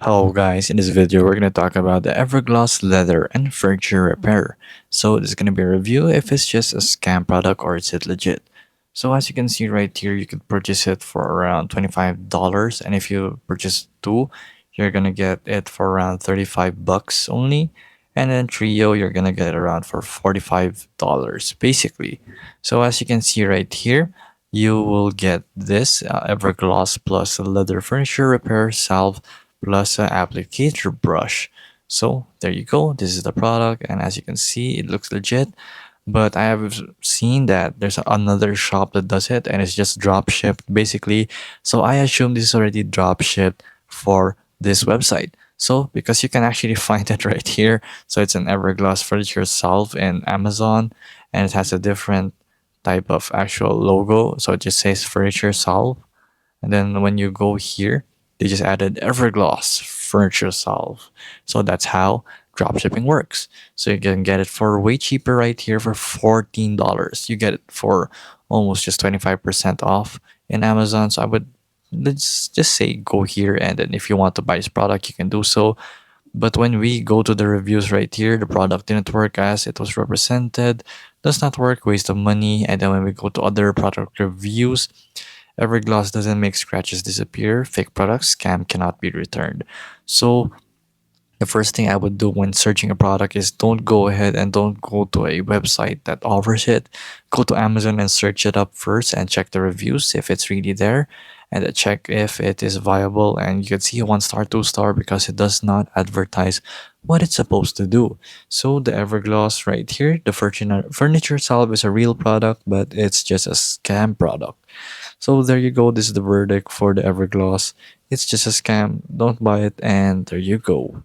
Hello guys, in this video we're going to talk about the Evergloss leather and furniture repair. So this is going to be a review if it's just a scam product or is it legit. So as you can see right here, you could purchase it for around $25, and if you purchase two, you're going to get it for around 35 bucks only. And then trio, you're going to get it around for $45 basically. So as you can see right here, you will get this Evergloss plus leather furniture repair salve plus an applicator brush. So there you go. This is the product, and as you can see, it looks legit. But I have seen that there's another shop that does it, and it's just drop shipped basically. So I assume this is already drop shipped for this website. So because you can actually find it right here, so it's an Everglass furniture salve in Amazon, and it has a different type of actual logo. So it just says furniture salve, and then when you go here, they just added Evergloss Furniture Salve. So that's how dropshipping works. So you can get it for way cheaper right here for $14. You get it for almost just 25% off in Amazon. So I would, let's just say, go here, and then if you want to buy this product, you can do so. But when we go to the reviews right here, the product didn't work as it was represented, does not work, waste of money. And then when we go to other product reviews, Evergloss doesn't make scratches disappear. Fake products, scam cannot be returned. So the first thing I would do when searching a product is don't go ahead and don't go to a website that offers it. Go to Amazon and search it up first and check the reviews if it's really there, and then check if it is viable. And you can see 1 star, 2 star because it does not advertise what it's supposed to do. So the Evergloss right here, the furniture salve is a real product, but it's just a scam product. So there you go. This is the verdict for the Evergloss. It's just a scam. Don't buy it, and there you go.